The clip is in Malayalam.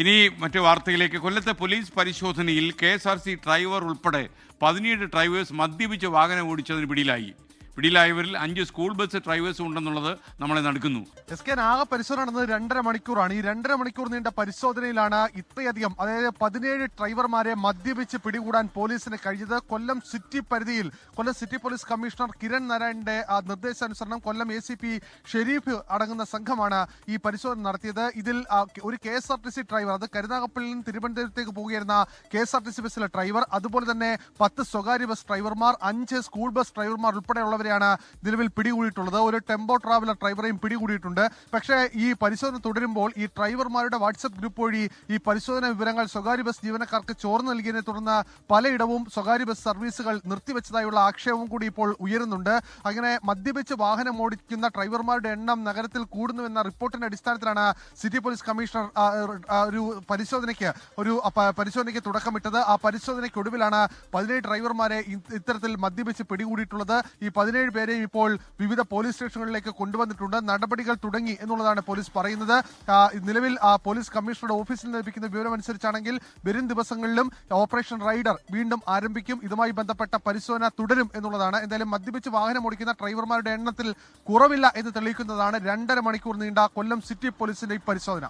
ഇനി മറ്റു വാർത്തയിലേക്ക്. കൊല്ലത്തെ പോലീസ് പരിശോധനയിൽ KSRC ഡ്രൈവർ ഉൾപ്പെടെ 17 ഡ്രൈവേഴ്സ് മദ്യപിച്ച് വാഹനം ഓടിച്ചതിന് പിടിയിലായവരിൽ 5 സ്കൂൾ ബസ് ഡ്രൈവേഴ്സും ഉണ്ടെന്നുള്ളത് നമ്മളെ നടുക്കുന്നു. ആകെ പരിശോധന നടന്നത് 2.5 മണിക്കൂറാണ്. ഈ 2.5 മണിക്കൂർ നീണ്ട പരിശോധനയിലാണ് ഇത്രയധികം, അതായത് 17 ഡ്രൈവർമാരെ മദ്യപിച്ച് പിടികൂടാൻ പോലീസിന് കഴിഞ്ഞത്. കൊല്ലം സിറ്റി പരിധിയിൽ കൊല്ലം സിറ്റി പോലീസ് കമ്മീഷണർ കിരൺ നാരായണന്റെ നിർദ്ദേശാനുസരണം കൊല്ലം ACP ഷെരീഫ് അടങ്ങുന്ന സംഘമാണ് ഈ പരിശോധന നടത്തിയത്. ഇതിൽ ഒരു KSRTC ഡ്രൈവർ, അത് കരുനാഗപ്പള്ളിയിൽ നിന്ന് തിരുവനന്തപുരത്തേക്ക് പോകുകയായിരുന്ന KSRTC ബസ്സിലെ ഡ്രൈവർ, അതുപോലെ തന്നെ 10 സ്വകാര്യ ബസ് ഡ്രൈവർമാർ, 5 സ്കൂൾ ബസ് ഡ്രൈവർമാർ ഉൾപ്പെടെയുള്ളവരെയാണ് നിലവിൽ പിടികൂടിയിട്ടുള്ളത്. ഒരു ടെമ്പോ ട്രാവലർ ഡ്രൈവറെയും പിടികൂടിയിട്ടുണ്ട്. പക്ഷേ ഈ പരിശോധന തുടരുമ്പോൾ ഈ ഡ്രൈവർമാരുടെ വാട്സ്ആപ്പ് ഗ്രൂപ്പ് വഴി ഈ പരിശോധന വിവരങ്ങൾ സ്വകാര്യ ബസ് ജീവനക്കാർക്ക് ചോർന്നു നൽകിയതിനെ തുടർന്ന് പലയിടവും സ്വകാര്യ ബസ് സർവീസുകൾ നിർത്തിവെച്ചതായുള്ള ആക്ഷേപം കൂടി ഇപ്പോൾ ഉയരുന്നുണ്ട്. അങ്ങനെ മദ്യപിച്ച് വാഹനം ഓടിക്കുന്ന ഡ്രൈവർമാരുടെ എണ്ണം നഗരത്തിൽ കൂടുന്നുവെന്ന റിപ്പോർട്ടിന്റെ അടിസ്ഥാനത്തിലാണ് സിറ്റി പോലീസ് കമ്മീഷണർ ഒരു പരിശോധനയ്ക്ക് തുടക്കമിട്ടത്. ആ പരിശോധനയ്ക്കൊടുവിലാണ് 17 ഡ്രൈവർമാരെ ഇത്തരത്തിൽ മദ്യപിച്ച് പിടികൂടിയിട്ടുള്ളത്. ഈ 17 പേരെയും ഇപ്പോൾ വിവിധ പോലീസ് സ്റ്റേഷനുകളിലേക്ക് കൊണ്ടുവന്നിട്ടുണ്ട്. നടപടികൾ തുടങ്ങി എന്നുള്ളതാണ് പോലീസ് പറയുന്നത്. നിലവിൽ പോലീസ് കമ്മീഷണറുടെ ഓഫീസിൽ നിന്ന് ലഭിക്കുന്ന വിവരം അനുസരിച്ചാണെങ്കിൽ വരും ദിവസങ്ങളിലും ഓപ്പറേഷൻ റൈഡർ വീണ്ടും ആരംഭിക്കും. ഇതുമായി ബന്ധപ്പെട്ട പരിശോധന തുടരും എന്നുള്ളതാണ്. എന്തായാലും മദ്യപിച്ച് വാഹനം ഓടിക്കുന്ന ഡ്രൈവർമാരുടെ എണ്ണത്തിൽ കുറവില്ല എന്ന് തെളിയിക്കുന്നതാണ് 2.5 മണിക്കൂർ നീണ്ട കൊല്ലം സിറ്റി പോലീസിന്റെ ഈ പരിശോധന.